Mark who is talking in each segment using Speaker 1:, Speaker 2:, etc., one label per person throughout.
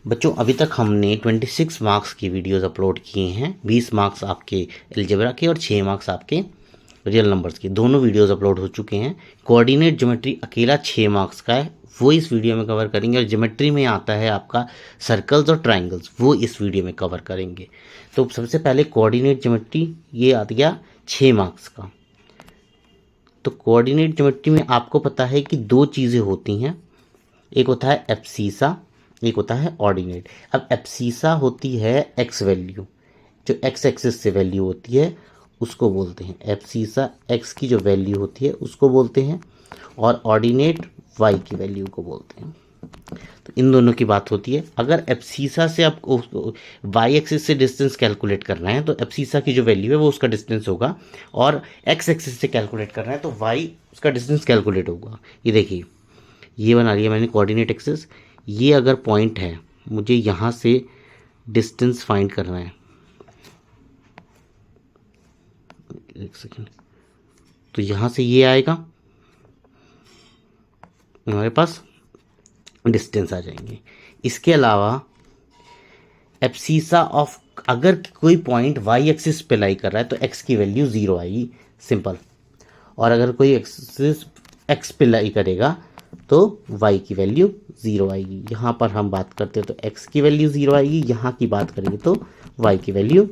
Speaker 1: बच्चों अभी तक हमने 26 मार्क्स की वीडियोस अपलोड किए हैं। 20 मार्क्स आपके अलजेब्रा के और 6 मार्क्स आपके रियल नंबर्स के। दोनों वीडियोस अपलोड हो चुके हैं। कोऑर्डिनेट ज्योमेट्री अकेला 6 मार्क्स का है, वो इस वीडियो में कवर करेंगे। और ज्योमेट्री में आता है आपका सर्कल्स और ट्राइंगल्स, वो इस वीडियो में कवर करेंगे। तो सबसे पहले कोऑर्डिनेट ज्योमेट्री, ये आ गया 6 मार्क्स का। तो कोऑर्डिनेट ज्योमेट्री में आपको पता है कि दो चीज़ें होती हैं, एक होता है एब्सीसा, एक होता है ऑर्डिनेट। अब एब्सीसा होती है एक्स वैल्यू, जो एक्स एक्सिस से वैल्यू होती है उसको बोलते हैं एब्सीसा। एक्स की जो वैल्यू होती है उसको बोलते हैं, और ऑर्डिनेट वाई की वैल्यू को बोलते हैं। तो इन दोनों की बात होती है। अगर एब्सीसा से आपको वाई एक्सिस से डिस्टेंस कैलकुलेट करना है तो एब्सीसा की जो वैल्यू है वो उसका डिस्टेंस होगा, और एक्स एक्सिस से कैलकुलेट करना है तो वाई उसका डिस्टेंस कैलकुलेट होगा। ये देखिए, ये बना लिया मैंने कोऑर्डिनेट एक्सिस। ये अगर पॉइंट है, मुझे यहाँ से डिस्टेंस फाइंड करना है, एक सेकेंड। तो यहाँ से ये आएगा, हमारे पास डिस्टेंस आ जाएंगे। इसके अलावा एब्सीसा ऑफ, अगर कोई पॉइंट वाई एक्सिस पे लाई कर रहा है तो एक्स की वैल्यू 0 आएगी, सिंपल। और अगर कोई एक्सिस एक्स पे लाई करेगा तो वाई की वैल्यू 0 आएगी। यहाँ पर हम बात करते हैं तो एक्स की वैल्यू 0 आएगी, यहाँ की बात करेंगे तो वाई की वैल्यू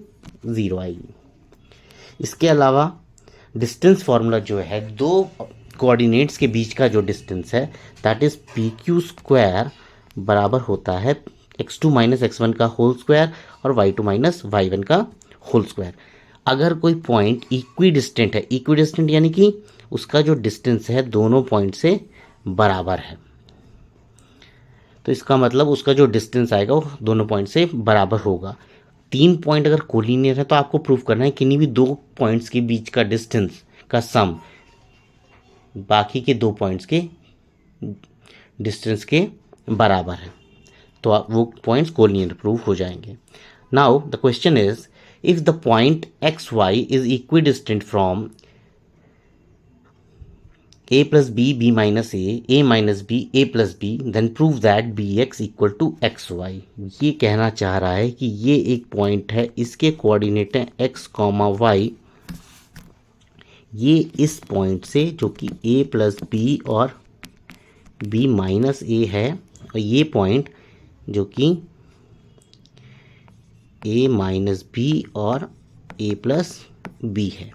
Speaker 1: 0 आएगी। इसके अलावा डिस्टेंस फार्मूला जो है, दो कोऑर्डिनेट्स के बीच का जो डिस्टेंस है, that is P Q square बराबर होता है x2 माइनस x1 का होल स्क्वायर और y2 माइनस y1 का होल स्क्वायर। अगर कोई पॉइंट इक्वी डिस्टेंट है, इक्वी डिस्टेंट यानी कि उसका जो डिस्टेंस है दोनों पॉइंट से बराबर है, तो इसका मतलब उसका जो डिस्टेंस आएगा वो दोनों पॉइंट से बराबर होगा। 3 पॉइंट अगर कोलिनियर है तो आपको प्रूव करना है किन्हीं भी 2 पॉइंट्स के बीच का डिस्टेंस का सम बाकी के 2 पॉइंट्स के डिस्टेंस के बराबर है, तो वो पॉइंट्स कोलिनियर प्रूव हो जाएंगे। Now the question is, if the point X Y is equidistant from a plus b minus a minus b, a plus b, then prove that bx equal to xy। ये कहना चाह रहा है कि ये एक पॉइंट है, इसके कोऑर्डिनेट हैं x, y। ये इस पॉइंट से जो कि a प्लस बी और b माइनस ए है, और ये पॉइंट जो कि a माइनस बी और a प्लस बी है,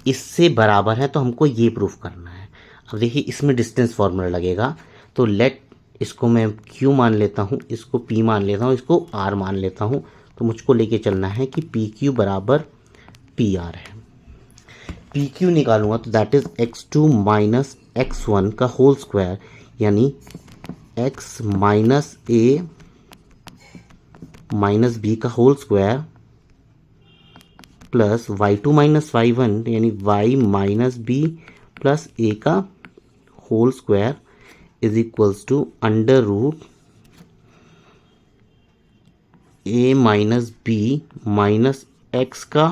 Speaker 1: इससे बराबर है। तो हमको ये प्रूफ करना है। अब देखिए, इसमें डिस्टेंस फार्मूला लगेगा, तो लेट इसको मैं q मान लेता हूँ, इसको p मान लेता हूँ, इसको r मान लेता हूँ। तो मुझको लेके चलना है कि पी क्यू बराबर पी आर है। पी क्यू निकालूंगा तो that is x2 minus x1 का होल स्क्वायर, यानी x minus A minus B का whole square plus y2 minus y1 यानी y minus B plus A का whole square is equals to under root A minus B minus X का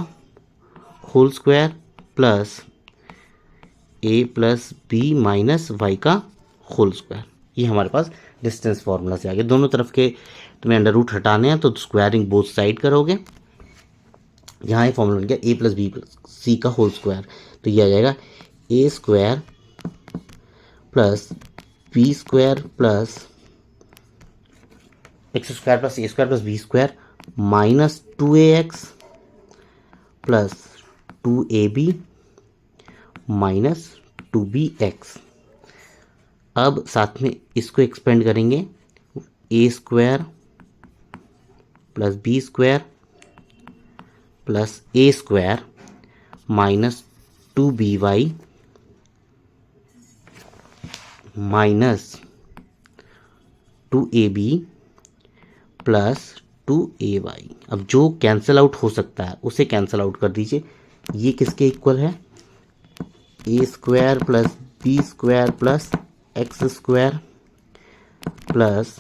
Speaker 1: whole square plus A plus B minus Y का whole square. ये हमारे पास distance formula से आ गया। दोनों तरफ के तुम्हें अंडर रूट हटाने हैं तो स्क्वायरिंग बोथ साइड करोगे। यहाँ ये फॉर्मूला बन गया A plus B plus C का होल स्क्वायर, तो ये आ जाएगा A square plus B square plus X square plus A square plus B square minus 2ax plus 2ab minus 2bx। अब साथ में इसको एक्सपेंड करेंगे, A square plus B square plus A square minus 2by minus 2ab plus 2ay। अब जो cancel out हो सकता है उसे कैंसिल आउट कर दीजिए। ये किसके इक्वल है, A square plus B square plus X square plus,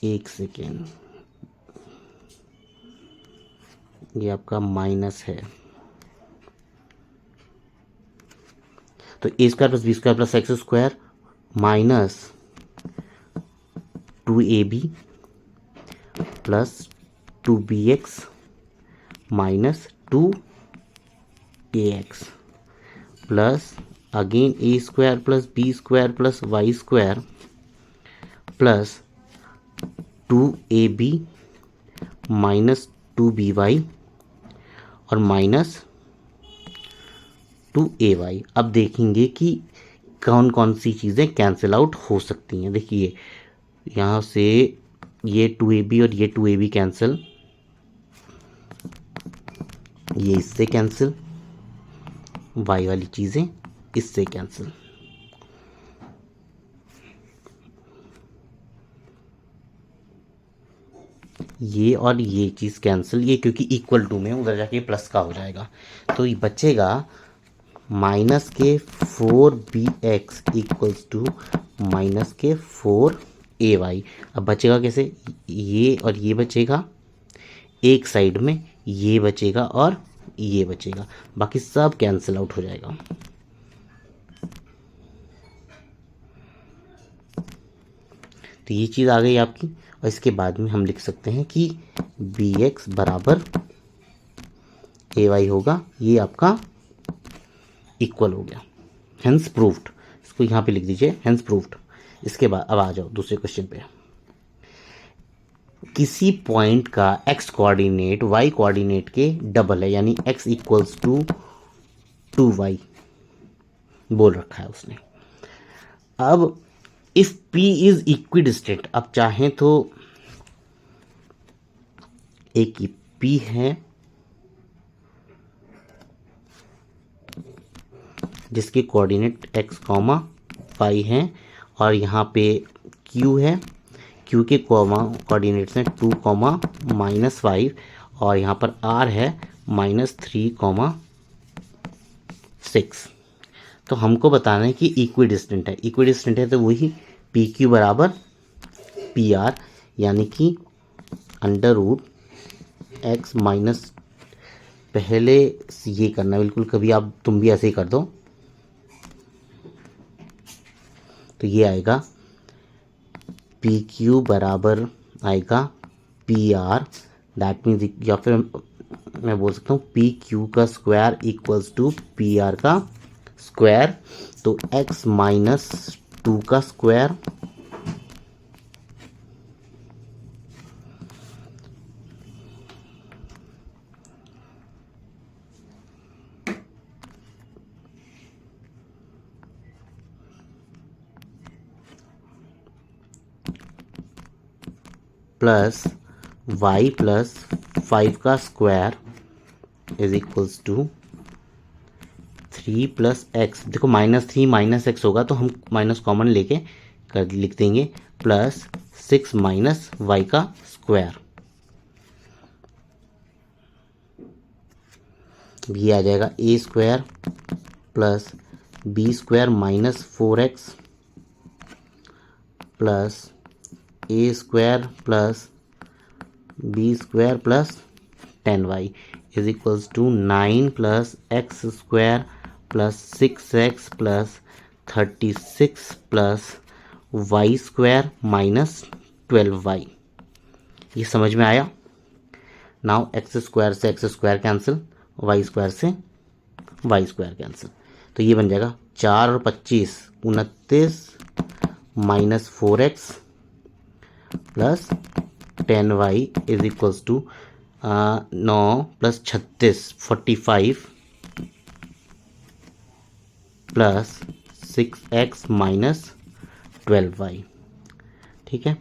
Speaker 1: एक सेकेंड, ये आपका माइनस है, तो A square plus B square plus X square minus 2ab plus 2bx minus 2ax plus again A square plus B square plus Y square plus 2ab minus 2by और minus 2ay। अब देखेंगे कि कौन कौन सी चीज़ें cancel out हो सकती हैं। देखिए यहाँ से ये 2ab और ये 2ab कैंसिल, ये इससे कैंसिल, y वाली चीज़ें इससे कैंसिल। ये और ये चीज़ कैंसिल, ये क्योंकि इक्वल टू में उधर जाके प्लस का हो जाएगा, तो ये बचेगा माइनस के 4bx इक्वल्स टू माइनस के 4ay। अब बचेगा कैसे, ये और ये बचेगा एक साइड में, ये बचेगा और ये बचेगा, बाकी सब कैंसिल आउट हो जाएगा। तो ये चीज़ आ गई आपकी, और इसके बाद में हम लिख सकते हैं कि bx बराबर ay होगा, ये आपका इक्वल हो गया, हेंस प्रूव्ड। इसको यहाँ पे लिख दीजिए, हेंस प्रूव्ड। इसके बाद अब आ जाओ दूसरे क्वेश्चन पे। किसी पॉइंट का x कोऑर्डिनेट y कोऑर्डिनेट के डबल है, यानी x इक्वल्स टू 2y बोल रखा है उसने। अब इफ p इज इक्विडिस्टेंट, अब चाहें तो एक p है जिसके कोऑर्डिनेट x, y हैं, और यहाँ पे q है, q के कोऑर्डिनेट्स हैं 2, -5, और यहाँ पर r है -3, 6। तो हमको बताना है कि इक्विडिस्टेंट है। इक्विडिस्टेंट है तो वही पी क्यू बराबर पी आर, यानी कि अंडर रूट एक्स माइनस, पहले ये करना बिल्कुल, कभी आप तुम भी ऐसे ही कर दो, तो ये आएगा पी क्यू बराबर आएगा पी आर, दैट मीन्स, या फिर मैं बोल सकता हूँ पी क्यू का square equals to P R का स्क्वायर, तो x माइनस 2 का स्क्वायर प्लस y प्लस 5 का square is equals to 3 plus X. देखो -3 माइनस एक्स होगा तो हम माइनस कॉमन लेके कर लिख देंगे, प्लस 6 माइनस वाई का स्क्वायर, ये आ जाएगा A square plus B square minus 4x plus A square plus B square plus 10y is equals to 9 plus X square plus 6x plus 36 plus Y square minus 12y। ये समझ में आया? Now X square से X square cancel, Y square से Y square cancel, तो ये बन जाएगा 4 और 25 29 minus 4x plus 10y is equals to 9 plus 36 45 plus 6x minus 12y। ठीक है,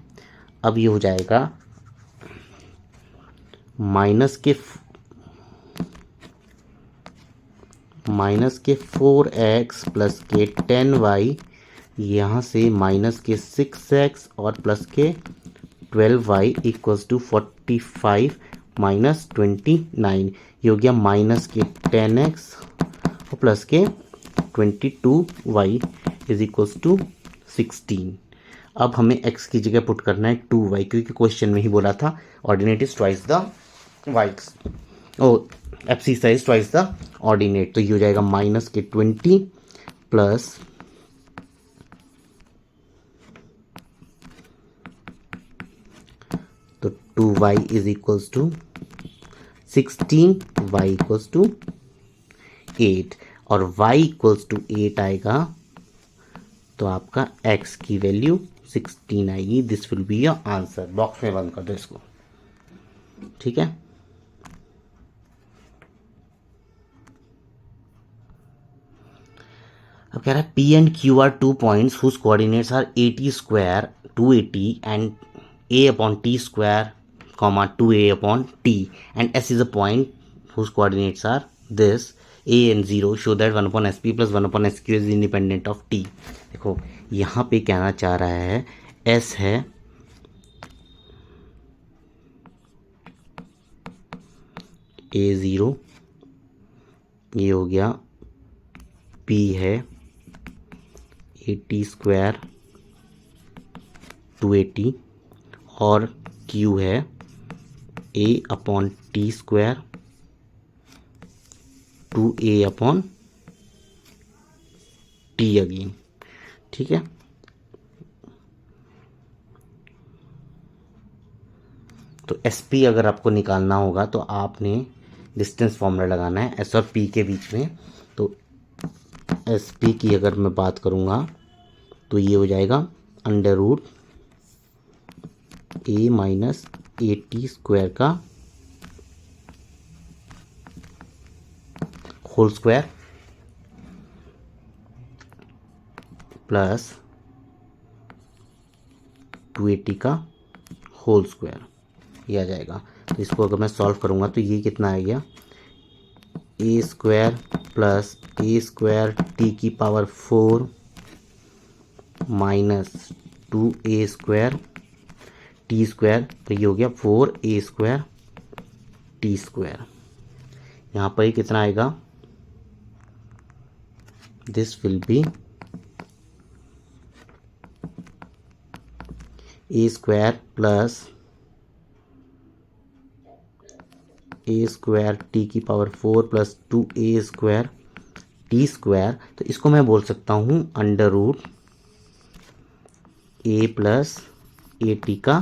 Speaker 1: अब ये हो जाएगा माइनस के 4x प्लस के 10y, यहाँ से माइनस के 6x और प्लस के 12y इक्वल्स टू 45 माइनस 29, ये हो गया माइनस के 10x और प्लस के 22y इज इक्वल्स टू 16। अब हमें x की जगह पुट करना है 2y, क्योंकि क्वेश्चन में ही बोला था ऑर्डिनेट इज ट्वाइस द वाइक्स, or abscissa is twice the ordinate, तो ये हो जाएगा माइनस के 20 प्लस तो 2y is equals to 16, y equals to 8 और y इक्वल्स टू 8 आएगा तो आपका x की वैल्यू 16 आएगी। This will be your answer. Box में बंद कर दो इसको, ठीक है। अब कह रहा है P and Q are 2 points whose coordinates are 80 square 280 and a upon t square comma 2a upon t and S is a point whose coordinates are this a and 0 show that 1 upon sp plus 1 upon sq is independent of t। देखो यहाँ पे कहना चाह रहा है S है a0, ये हो गया P है 80 स्क्वायर 280 और Q है a upon T square 2a upon T again, ठीक है। तो SP अगर आपको निकालना होगा तो आपने डिस्टेंस फॉर्मूला लगाना है S और P के बीच में। तो SP की अगर मैं बात करूँगा तो ये हो जाएगा under root a minus 80 square का होल स्क्वायर प्लस 280 का होल स्क्वायर, ये आ जाएगा। तो इसको अगर मैं सॉल्व करूँगा तो ये कितना आ गया a square plus a square t की power 4 minus 2a square T square, तो ये हो गया 4a स्क्वायर टी स्क्वायर। यहाँ पर ही कितना आएगा, this will be a square plus a square T की power 4 plus 2a square T square. तो इसको मैं बोल सकता हूँ under root a plus A T का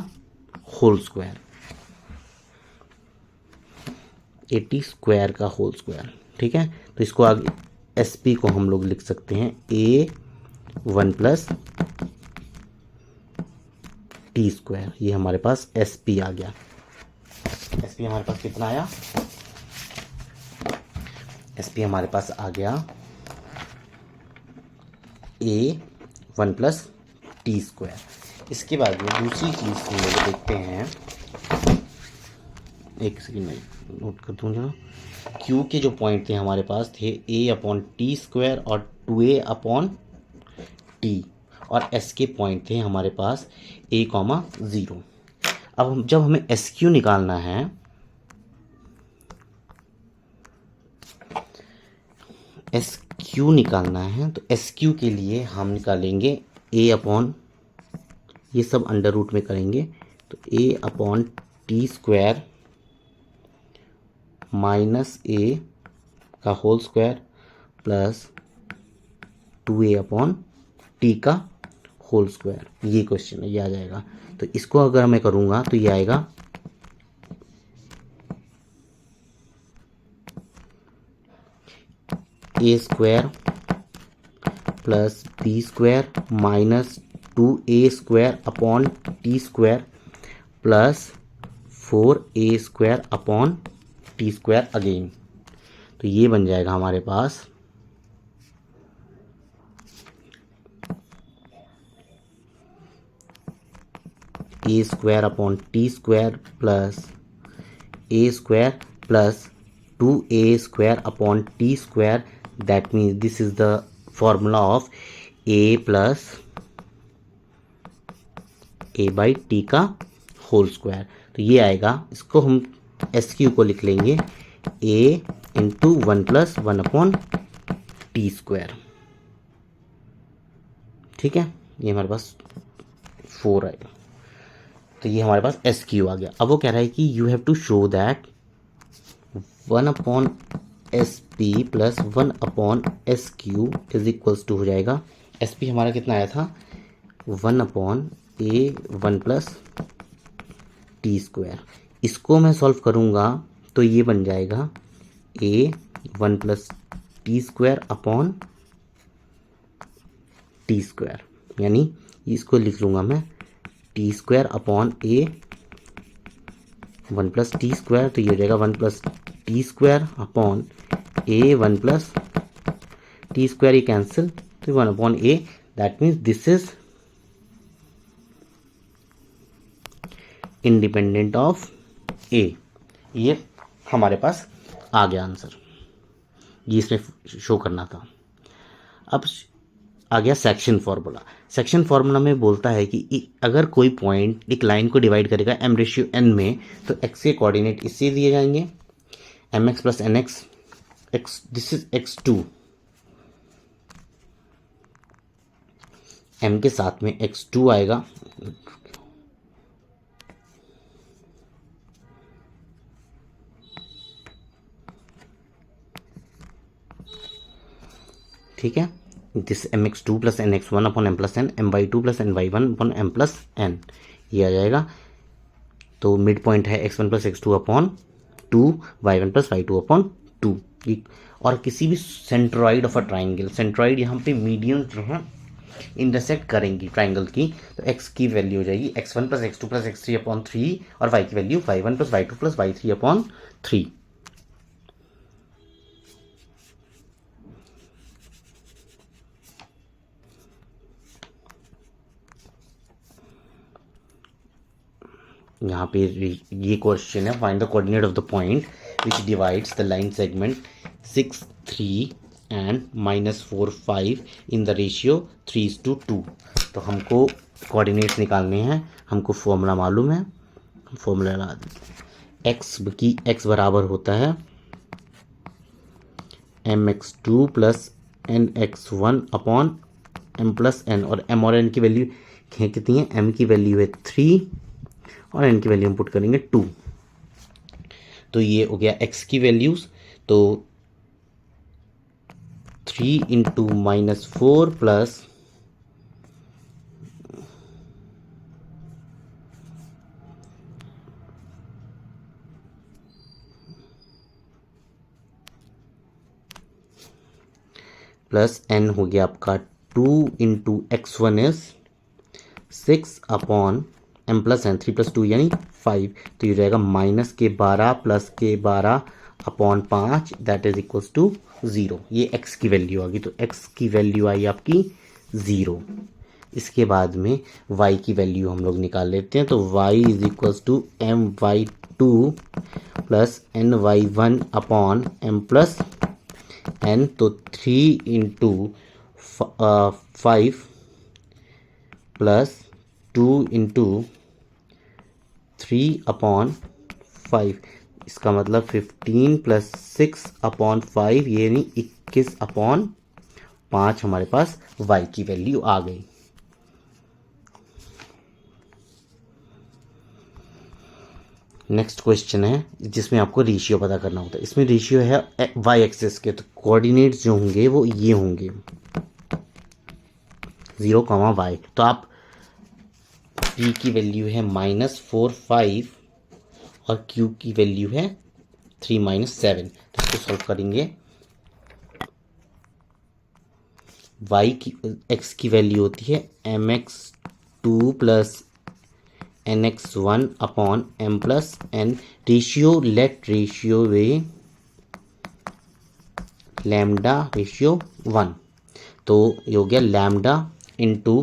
Speaker 1: होल स्क्वायर, 80 स्क्वायर का होल स्क्वायर, ठीक है। तो इसको आगे SP को हम लोग लिख सकते हैं a1 प्लस टी स्क्वायर। ये हमारे पास SP आ गया। SP हमारे पास कितना आया, SP हमारे पास आ गया a1 प्लस टी स्क्वायर। इसके बाद में दूसरी चीज़ हम लोग देखते हैं, एक सेकेंड में नोट कर दूँ जरा। Q के जो पॉइंट थे हमारे पास थे a अपॉन टी स्क्वायर और 2a अपॉन टी और S के पॉइंट थे हमारे पास a, 0। अब जब हमें SQ निकालना है, SQ निकालना है तो SQ के लिए हम निकालेंगे a अपॉन, ये सब अंडर रूट में करेंगे तो a upon T square minus a का whole square plus 2a upon T का होल स्क्वायर। ये क्वेश्चन है, ये आ जाएगा। तो इसको अगर मैं करूँगा तो ये आएगा a square plus b square minus 2a square upon T square plus 4a square upon T square again. तो ये बन जाएगा हमारे पास a square upon T square plus a square plus 2a square upon T square. That means this is the formula of a plus a by T का whole square. तो ये आएगा, इसको हम SQ को लिख लेंगे a into 1 plus 1 upon T square, ठीक है। ये हमारे पास 4 आएगा। तो ये हमारे पास SQ आ गया। अब वो कह रहा है कि you have to show that 1 upon SP plus 1 upon SQ is equals to हो जाएगा, SP हमारा कितना आया था 1 upon a 1 plus T square. इसको मैं सॉल्व करूँगा तो ये बन जाएगा A 1 plus T square upon T square, यानी इसको लिख लूँगा मैं T square upon A 1 plus T square, तो ये हो जाएगा 1 plus T square upon A 1 plus T square, ये कैंसिल, तो 1 upon A, that means this is independent of A. ये हमारे पास आ गया आंसर, ये इसमें शो करना था। अब आ गया सेक्शन फार्मूला। सेक्शन फार्मूला में बोलता है कि अगर कोई पॉइंट एक लाइन को डिवाइड करेगा m रेशियो n में, तो x के कोऑर्डिनेट इससे दिए जाएंगे mx plus nx, x this is x2, m के साथ में x2 आएगा, ठीक है, this mx2 plus nx1 upon m plus n, my2 plus ny1 upon m plus n, ये आ जाएगा। तो मिड पॉइंट है x1 plus x2 upon 2, y1 plus y2 upon 2। और किसी भी centroid of a triangle, centroid यहाँ पे मीडियन जो है इंटरसेक्ट करेंगी ट्राइंगल की, तो x की वैल्यू हो जाएगी x1 plus x2 plus x3 upon 3 और y की value y1 plus y2 plus y3 upon 3। यहाँ पे ये क्वेश्चन है, find the coordinate of the point which divides the line segment 6 3 and -4 5 in the ratio 3:2। तो हमको कोऑर्डिनेट्स निकालने हैं, हमको फॉर्मूला मालूम है, फॉर्मूला लगा देते हैं। x बराबर होता है mx2 plus nx1 upon m plus n, और m और n की वैल्यू कितनी है, m की वैल्यू है 3 और n की वैल्यू हम पुट करेंगे 2। तो ये हो गया x की वैल्यूज, तो 3 इंटू -4 प्लस n हो गया आपका 2 into x1 is 6 upon m plus n, 3 plus 2 यानी 5, तो ये जाएगा -12 प्लस के 12 upon 5, that is equals to 0। ये x की वैल्यू आ गई, तो x की वैल्यू आई आपकी 0। इसके बाद में y की वैल्यू हम लोग निकाल लेते हैं, तो y is equals to my2 plus ny1 upon m plus n, तो 3 इंटू 5 प्लस 2 इंटू 3 अपॉन 5, इसका मतलब 15 प्लस 6 अपॉन 5, ये यानी 21 अपॉन 5 हमारे पास y की वैल्यू आ गई। नेक्स्ट क्वेश्चन है जिसमें आपको रेशियो पता करना होता है। इसमें रेशियो है y एक्सिस के, तो कोऑर्डिनेट्स जो होंगे वो ये होंगे 0, y। तो आप p की वैल्यू है -4 5 और q की वैल्यू है 3 7, तो इसको सॉल्व करेंगे। y की x की वैल्यू होती है mx2 plus nx1 upon m plus n, ratio let ratio वे लैम्डा रेशियो 1, तो ये हो गया lambda into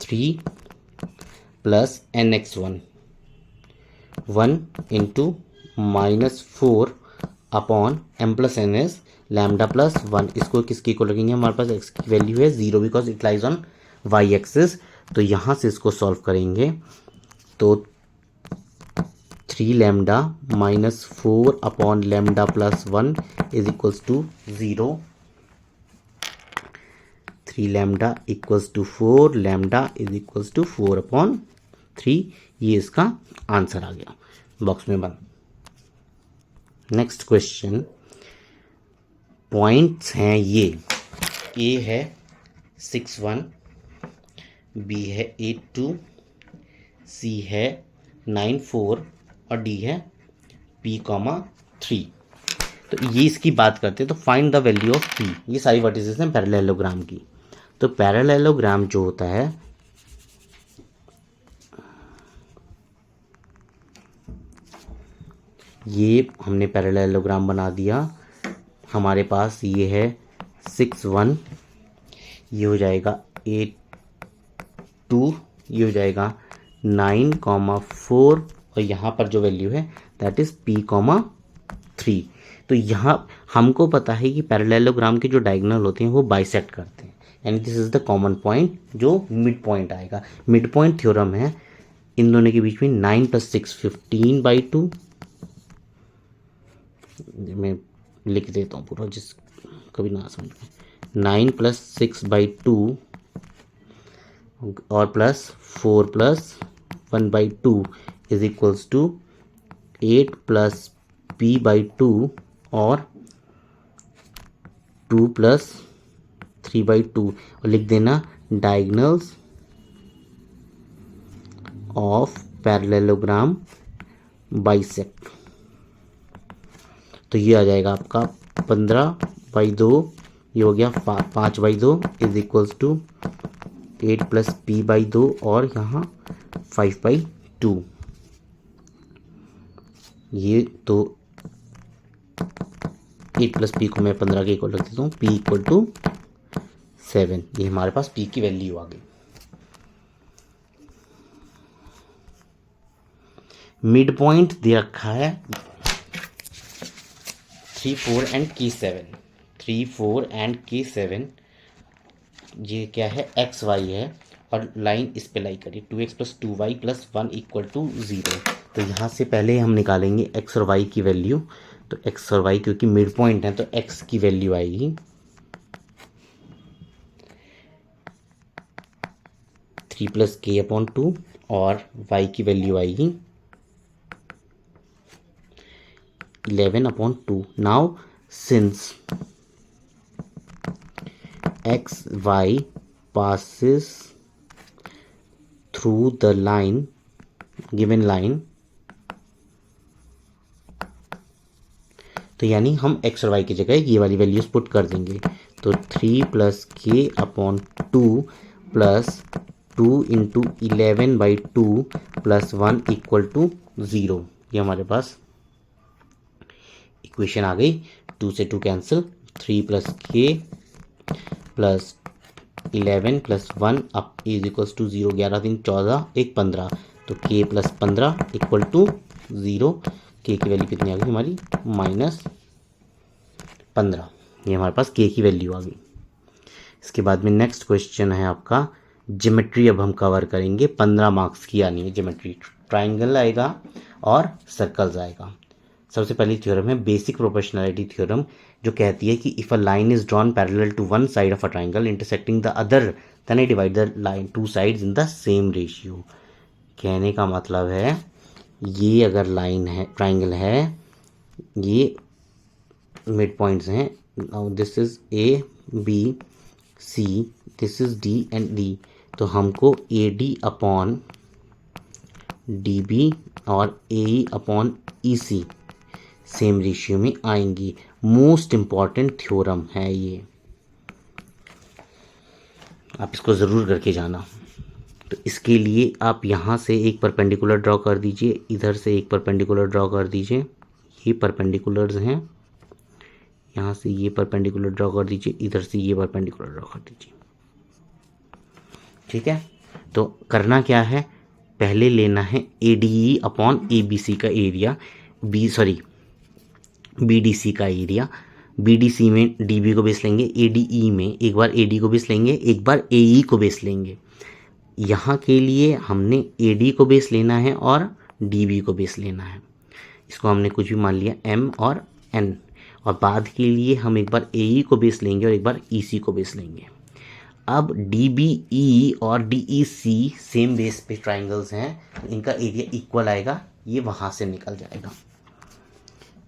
Speaker 1: 3 plus nx1 1 into -4 upon m plus n is lambda plus 1। इसको किसकी को लगेंगे, हमारे पास x की वैल्यू है 0 because it lies on y axis, तो यहाँ से इसको सॉल्व करेंगे, तो 3 lambda -4 upon lambda plus 1 is equals to 0। 3 lambda equals to 4, lambda is equals to 4 upon 3, ये इसका आंसर आ गया, बॉक्स में बंद। नेक्स्ट क्वेश्चन, पॉइंट्स हैं ये, ए है 6 1, बी है 8 2, सी है 9 4 और डी है p कॉमा 3। तो ये इसकी बात करते हैं। तो find the value of p, ये सारी वर्टिसेस हैं पैरेललोग्राम की। तो पैरेललोग्राम जो होता है ये हमने पैरेललोग्राम बना दिया। हमारे पास ये है 6 1, ये हो जाएगा 8 2, ये हो जाएगा 9 4 और यहाँ पर जो वैल्यू है दैट इज p 3। तो यहाँ हमको पता है कि पैरेललोग्राम के जो डायगोनल होते हैं वो बाइसेक्ट करते हैं, यानी this is the common point जो मिड पॉइंट आएगा। मिड पॉइंट थ्योरम है इन दोनों के बीच में 9 + 6 15/2। मैं लिख देता हूँ पूरा, जिस कभी ना समझ में। 9 + 6/2 और +4 + 1/2 इज इक्वल्स टू 8 + p/2 और 2 + 3/2 और लिख देना डायगोनल्स ऑफ पैरेललोग्राम बाइसेक्ट। तो ये आ जाएगा आपका 15/2, ये हो गया 5/2 इज इक्वल्स टू 8 + p/2 और यहाँ 5/2। ये तो 8 + p को मैं 15 के इक्वल रख देता हूँ, p = 7। ये हमारे पास p की वैल्यू आ गई। मिड पॉइंट दे रखा है 3 4 एंड k7। 3 4 एंड k7 ये क्या है एक्स वाई है और लाइन इस पे लाई करिए 2x + 2y + 1 = 0। तो यहाँ से पहले हम निकालेंगे x और y की वैल्यू। तो x और y क्योंकि मिड पॉइंट है तो x की वैल्यू आएगी 3 + k/2 और y की वैल्यू आएगी 11/2। Now since x y passes through the line given line, तो यानी हम x और y की जगह ये वाली वैल्यूज पुट कर देंगे। तो 3 + k/2 + 2 × 11/2 + 1 = 0। ये हमारे पास इक्वेशन आ गई। 2 से 2 cancel, 3 + k + 11 + 1 up is equals to 0। 11 3 14 1 15, तो k + 15 = 0। k की वैल्यू कितनी आ गई हमारी -15। ये हमारे पास k की वैल्यू आ गई। इसके बाद में नेक्स्ट क्वेश्चन है आपका ज्योमेट्री। अब हम कवर करेंगे 15 मार्क्स की आनी है ज्योमेट्री। ट्राइंगल आएगा और सर्कल्स आएगा। सबसे पहली थ्योरम है बेसिक प्रोपोर्शनैलिटी थ्योरम, जो कहती है कि if a line is drawn parallel to one side of a triangle intersecting the other then I divide the line two sides in the same ratio. कहने का मतलब है ये अगर लाइन है, ट्राइंगल है, ये मिड पॉइंट्स हैं, this is A B C, this is D and D. तो हमको A D upon D B और A E upon E C same ratio में आएंगी। मोस्ट इंपॉर्टेंट थ्योरम है ये, आप इसको ज़रूर करके जाना। तो इसके लिए आप यहाँ से एक परपेंडिकुलर ड्रॉ कर दीजिए, इधर से एक परपेंडिकुलर ड्रॉ कर दीजिए, ये परपेंडिकुलर्स हैं। यहाँ से ये परपेंडिकुलर ड्रॉ कर दीजिए, इधर से ये परपेंडिकुलर ड्रॉ कर दीजिए। ठीक है, तो करना क्या है, पहले लेना है A D E upon A B C का एरिया, बी डी सी का एरिया। बी डी सी में डी बी को बेस लेंगे, ए डी ई में एक बार ए डी को बेस लेंगे, एक बार ए ई को बेस लेंगे। यहाँ के लिए हमने ए डी को बेस लेना है और डी बी को बेस लेना है। इसको हमने कुछ भी मान लिया एम और एन, और बाद के लिए हम एक बार ए ई को बेस लेंगे और एक बार ई सी को बेस लेंगे। अब डी बी ई और D E C same base पे ट्राइंगल्स हैं, इनका एरिया इक्वल आएगा, ये वहाँ से निकल जाएगा।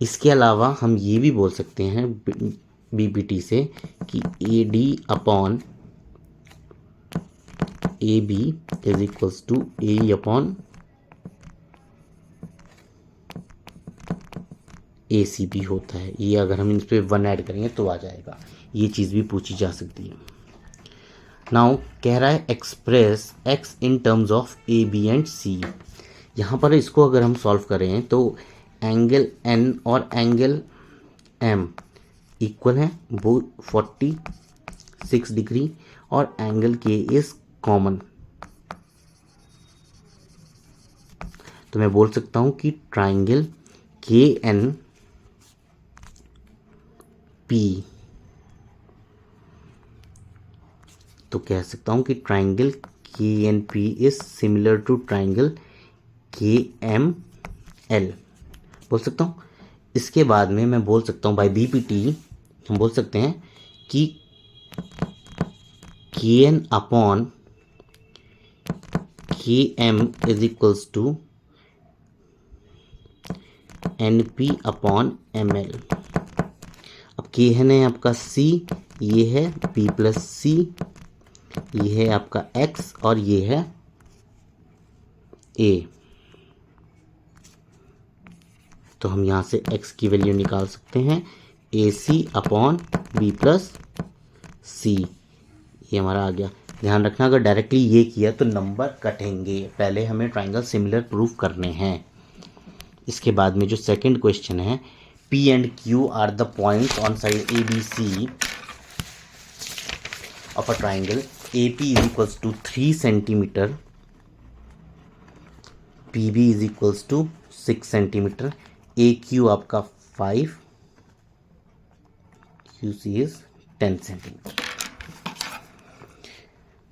Speaker 1: इसके अलावा हम ये भी बोल सकते हैं बी पी टी से कि A D upon A B is equals to A upon A C भी होता है। ये अगर हम इस पर 1 ऐड करेंगे तो आ जाएगा। ये चीज़ भी पूछी जा सकती है। नाउ कह रहा है express X in terms of A B and C. यहाँ पर इसको अगर हम सॉल्व करें तो एंगल एन और एंगल एम इक्वल है, वो 46 डिग्री, और एंगल के इज कॉमन। तो मैं बोल सकता हूँ कि ट्राइंगल के एन पी, तो कह सकता हूँ कि triangle K N P is similar to triangle K M L, बोल सकता हूँ। इसके बाद में मैं बोल सकता हूँ बाय बी पी टी हम बोल सकते हैं कि K N upon K M is equals to N P upon M L. अब के है आपका सी, ये है पी प्लस सी, ये है आपका एक्स, और ये है ए। तो हम यहाँ से x की वैल्यू निकाल सकते हैं, ए सी अपॉन बी प्लस सी, ये हमारा आ गया। ध्यान रखना अगर डायरेक्टली ये किया तो नंबर कटेंगे, पहले हमें ट्राइंगल सिमिलर प्रूफ करने हैं। इसके बाद में जो सेकंड क्वेश्चन है, P and Q are the points on side A B C of a triangle A P is equals to 3 centimetre, P B is equals to 6 centimetre, A Q आपका 5, Q C is 10 centimetre.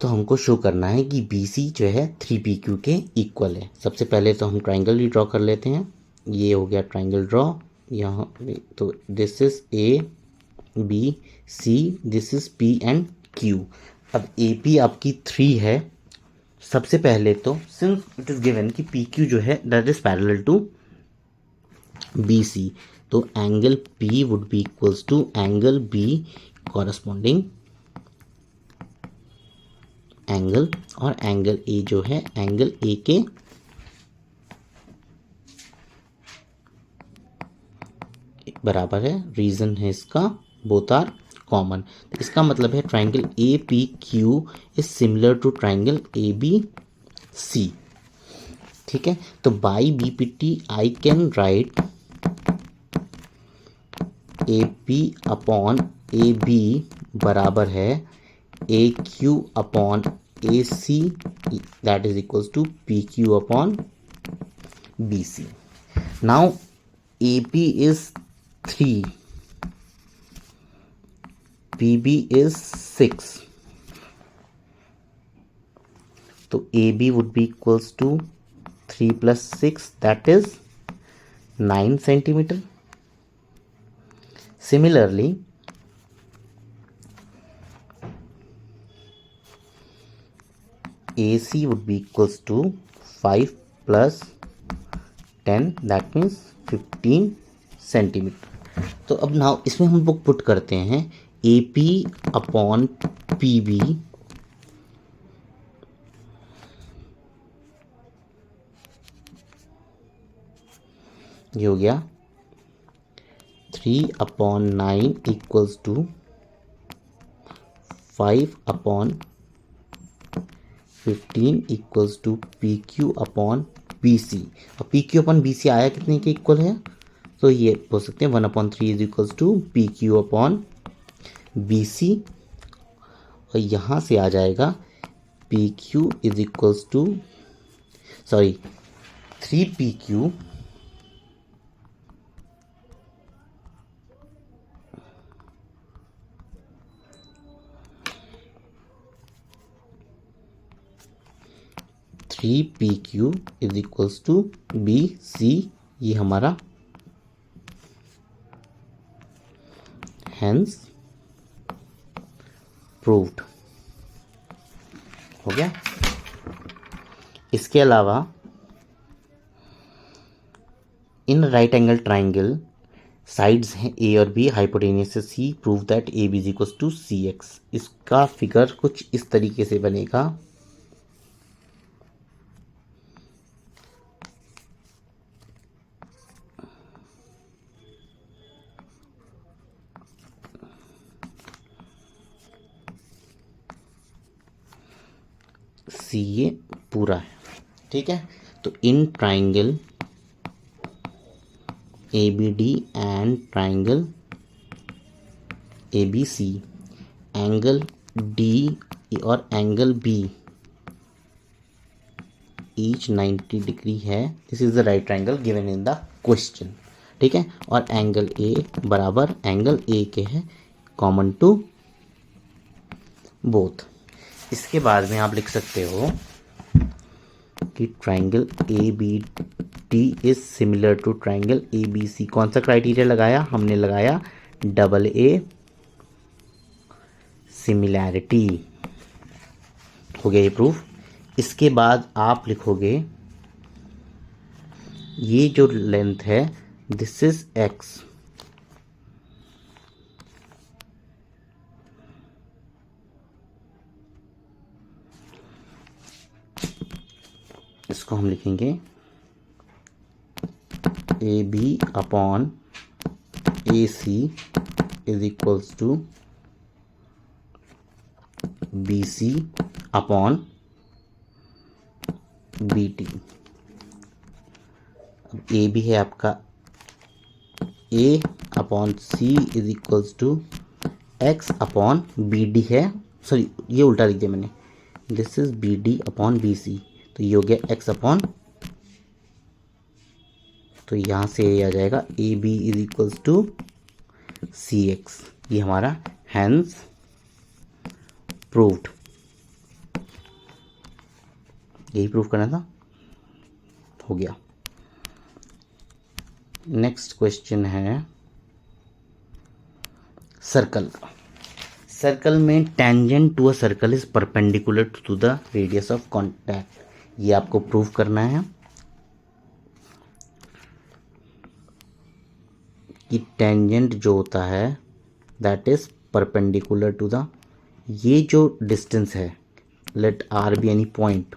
Speaker 1: तो हमको show करना है कि B C जो है 3PQ के equal है। सबसे पहले तो हम ट्राइंगल ही ड्रॉ कर लेते हैं। ये हो गया ट्राइंगल ड्रॉ यहाँ, तो this is A B C, this is P and Q. अब ए पी आपकी 3 है। सबसे पहले तो सिंस इट इज गिवन कि पी क्यू जो है that is parallel to B C, तो angle P would be equals to angle B corresponding angle, और एंगल A जो है एंगल A के बराबर है। रीजन है इसका बोथ आर कॉमन। तो इसका मतलब है triangle A P Q is similar to triangle A B C. ठीक है, तो by B P T I can write A P upon A B बराबर है A Q upon A C, that is equals to P Q upon B C. Now A P is 3, P B is 6, तो A B would be equals to 3 plus 6, that is 9 centimetre. Similarly, AC would be equals to 5 plus 10, that means 15 centimetre. तो अब now इसमें हम लोग put करते हैं AP upon PB ये हो गया 3 upon 9 equals to 5 upon 15 equals to P Q upon B C. और P Q upon B C आया कितने के इक्वल है, तो ये बोल सकते हैं 1/3 is equals to P Q upon B C, और यहाँ से आ जाएगा P Q is equals to 3PQ is equals to B C, ये हमारा हैंस प्रूव्ड हो गया। इसके अलावा in right angle triangle sides हैं ए और बी, हाइपोटेनियस से C, prove that A B is equals to C X. इसका फिगर कुछ इस तरीके से बनेगा। सी ये पूरा है, ठीक है। तो in triangle A B D and triangle A B C, angle D और एंगल बी ईच 90 डिग्री है। This is the right triangle given in the question, ठीक है। और एंगल ए बराबर एंगल ए के है, कॉमन टू बोथ। इसके बाद में आप लिख सकते हो कि triangle A B D is similar to triangle A B C. कौन सा क्राइटेरिया लगाया? हमने लगाया डबल ए सिमिलैरिटी। हो गया ये प्रूफ। इसके बाद आप लिखोगे ये जो लेंथ है दिस इज एक्स, इसको हम लिखेंगे A B upon A C is equals to B C upon B T. अब ए भी है आपका A upon C is equals to X upon B D है, सॉरी ये उल्टा लिख दिया मैंने, this is B D upon B C. तो ये हो गया एक्स अपॉन, तो यहाँ से ये आ जाएगा A B is equals to C X. ये हमारा हैंस प्रूव्ड, यही प्रूव करना था, हो गया। नेक्स्ट क्वेश्चन है सर्कल का। सर्कल में tangent to a circle is perpendicular to the radius of contact, ये आपको प्रूव करना है कि टेंजेंट जो होता है that is perpendicular to the, ये जो डिस्टेंस है let R be any point,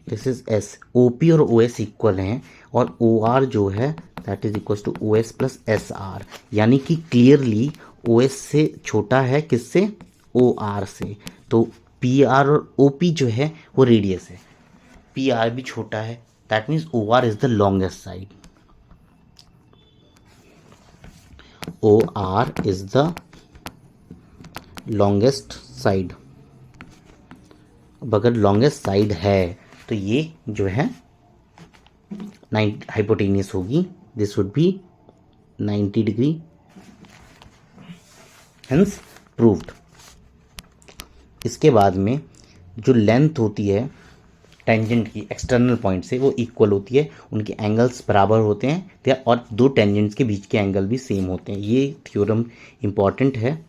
Speaker 1: this is S. O P और ओ एस इक्वल हैं और ओ आर जो है that is equal to O S plus S R, यानी कि क्लियरली ओ एस से छोटा है किससे? ओ आर से। तो पी आर और ओ पी जो है वो रेडियस है, पी आर भी छोटा है, that means O R is the longest side, O R is the longest side. अब अगर लॉन्गेस्ट साइड है तो ये जो है 90 हाइपोटेनियस होगी, this would B 90 degree, hence proved. इसके बाद में जो लेंथ होती है टेंजेंट की एक्सटर्नल पॉइंट से वो इक्वल होती है, उनके एंगल्स बराबर होते हैं और दो टेंजेंट्स के बीच के एंगल भी सेम होते हैं। ये थ्योरम इंपॉर्टेंट है।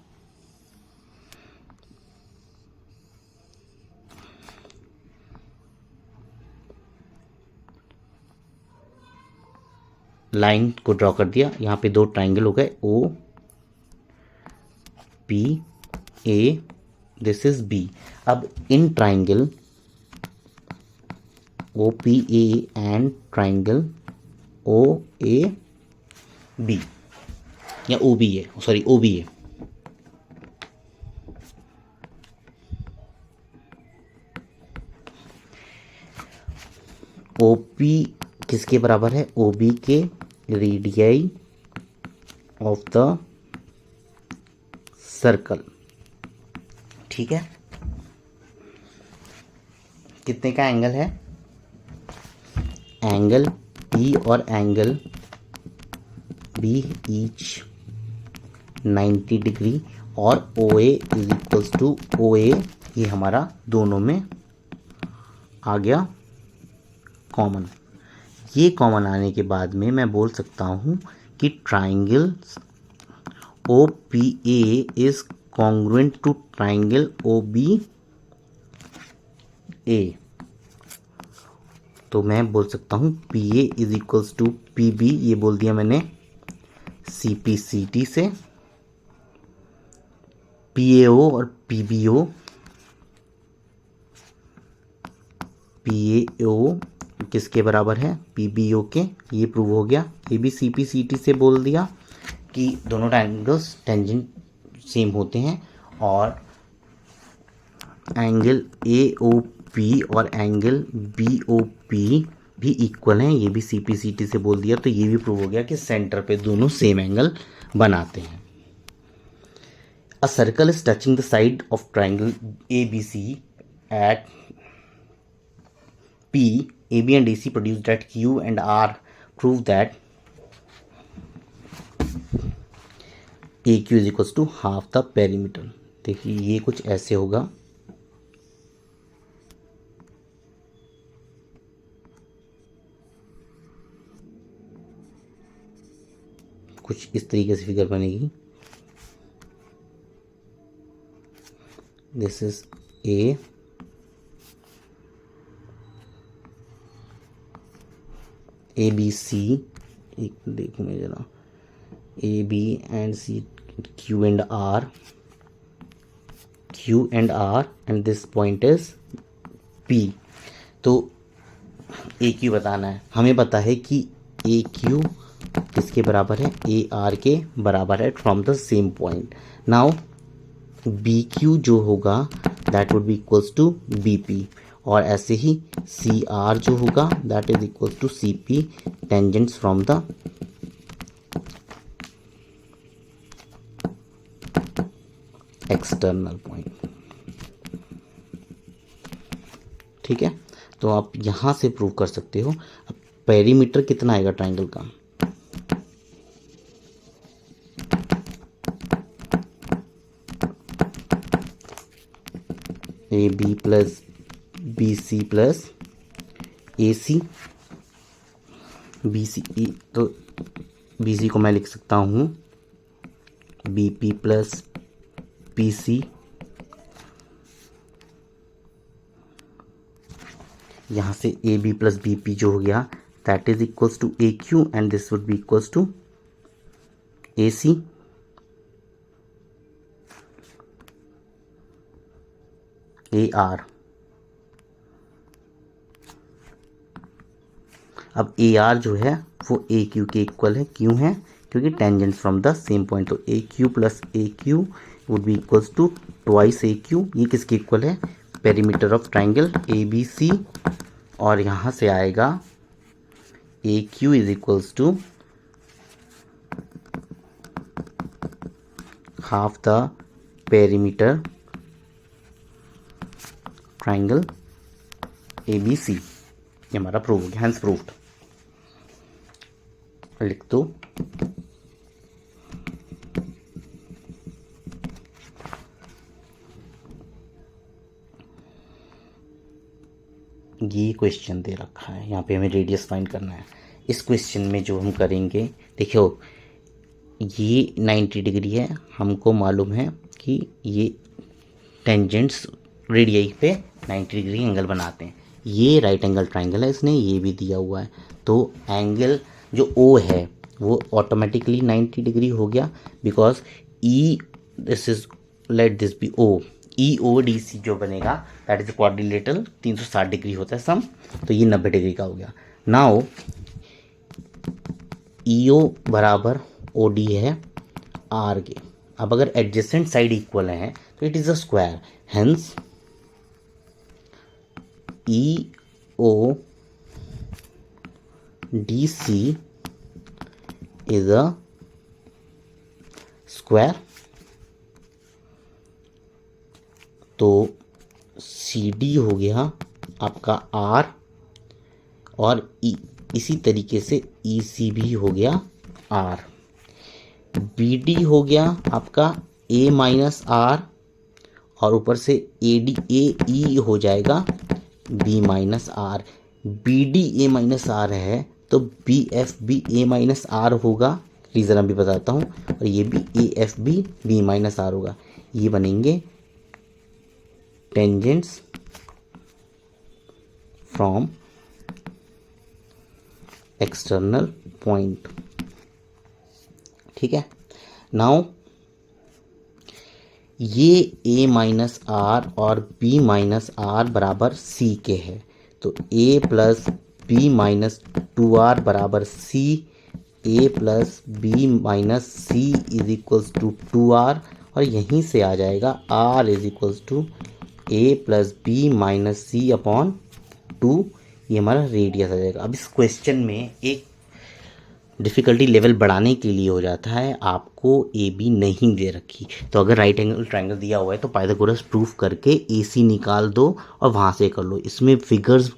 Speaker 1: लाइन को ड्रॉ कर दिया, यहाँ पे दो ट्राइंगल हो गए O P A, this is B. अब in triangle O P A and triangle O A B या O B A, sorry O B A, O P किसके बराबर है? ओ बी के रेडियाई ऑफ द सर्कल, ठीक है। कितने का एंगल है? एंगल पी और एंगल बी ईच 90 डिग्री और ओ A is equals to O A, ये हमारा दोनों में आ गया कॉमन। ये कॉमन आने के बाद में मैं बोल सकता हूँ कि triangle O P A is congruent to triangle O B A. तो मैं बोल सकता हूँ P A is equals to P B, ये बोल दिया मैंने सी पी सी टी से, पी ए ओ और P B O, P A O किसके बराबर है? पी बी ओ के, ये प्रूव हो गया। ये भी सी पी सी टी से बोल दिया कि दोनों ट्राइंगल्स टेंजेंट सेम होते हैं और एंगल ए ओ पी और एंगल बी ओ पी भी इक्वल हैं, ये भी सी पी सी टी से बोल दिया, तो ये भी प्रूव हो गया कि सेंटर पे दोनों सेम एंगल बनाते हैं। A circle is touching the side of triangle A B C at P, AB and AC produced at Q and R prove that AQ is equals to half the perimeter। देखिए ये कुछ ऐसे होगा, कुछ इस तरीके से फिगर बनेगी। This is A, A B C, एक देखो मैं जरा, A B and C, Q and R, Q and R, and this point is P. तो ए क्यू बताना है, हमें पता है कि ए क्यू किसके बराबर है, ए आर के बराबर है from the same point. Now B Q जो होगा that would be equals to B P, और ऐसे ही सी आर जो होगा that is equal to C P tangents from the external point. ठीक है, तो आप यहां से प्रूव कर सकते हो। अब पेरीमीटर कितना आएगा ट्राइंगल का, A B plus B C plus A C, B C, तो बी सी को मैं लिख सकता हूँ B P plus P C, यहाँ से A B plus B P जो हो गया that is equals to A Q and this would be equals to A C. A R, अब ए आर जो है वो ए क्यू के इक्वल है, क्यों है, क्योंकि tangents from the same point, तो A Q plus A Q would be equals to twice A Q. ये किसके इक्वल है, perimeter of triangle A B C, और यहाँ से आएगा A Q is equals to half the perimeter triangle A B C. ये हमारा prove हो गया, हैंस प्रूव्ड। लिख दो, ये क्वेश्चन दे रखा है, यहाँ पे हमें रेडियस फाइंड करना है। इस क्वेश्चन में जो हम करेंगे, देखो ये 90 डिग्री है, हमको मालूम है कि ये टेंजेंट्स रेडियस पे 90 डिग्री एंगल बनाते हैं। ये राइट एंगल ट्राइंगल है, इसने ये भी दिया हुआ है, तो एंगल जो ओ है वो ऑटोमेटिकली 90 डिग्री हो गया, because E, this is, let this be O, E O D C जो बनेगा दैट इज क्वाड्रिलेटरल, 360 डिग्री होता है सम, तो ये 90 डिग्री का हो गया। नाउ ई ओ बराबर ओ डी है आर के। अब अगर एडजेसेंट साइड इक्वल है तो it is a square, hence E O D C is a square. तो सी डी हो गया आपका आर, और इसी तरीके से ई सी भी हो गया आर। बी डी हो गया आपका ए माइनस आर, और ऊपर से ए डी, ए ई हो जाएगा B minus R. B D A minus R है तो B F B A minus R होगा, रीज़न अभी बताता हूँ, और ये भी A F B B minus R होगा। ये बनेंगे टेंजेंट्स फ्रॉम एक्सटर्नल पॉइंट। ठीक है, नाउ ये a माइनस आर और b माइनस आर बराबर c के है, तो a plus B minus 2r बराबर c, a plus B minus C is equals to 2r, और यहीं से आ जाएगा r is equals to A plus B minus C upon 2, ये हमारा रेडियस आ जाएगा। अब इस क्वेश्चन में एक डिफ़िकल्टी लेवल बढ़ाने के लिए हो जाता है, आपको ए बी नहीं दे रखी, तो अगर राइट एंगल ट्रायंगल दिया हुआ है तो पाइथागोरस प्रूफ करके ए सी निकाल दो और वहाँ से कर लो। इसमें फिगर्स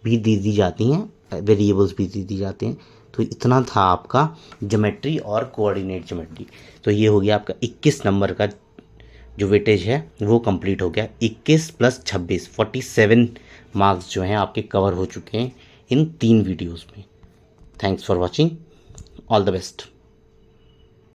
Speaker 1: भी दे दी जाती हैं, वेरिएबल्स भी दे दी जाते हैं। तो इतना था आपका ज्योमेट्री और कोऑर्डिनेट ज्योमेट्री। तो ये हो गया आपका 21 नंबर का जो वेटेज है वो कंप्लीट हो गया। 21 + 26 47 मार्क्स जो हैं आपके कवर हो चुके हैं इन 3 वीडियोस में। Thanks for watching, all the best.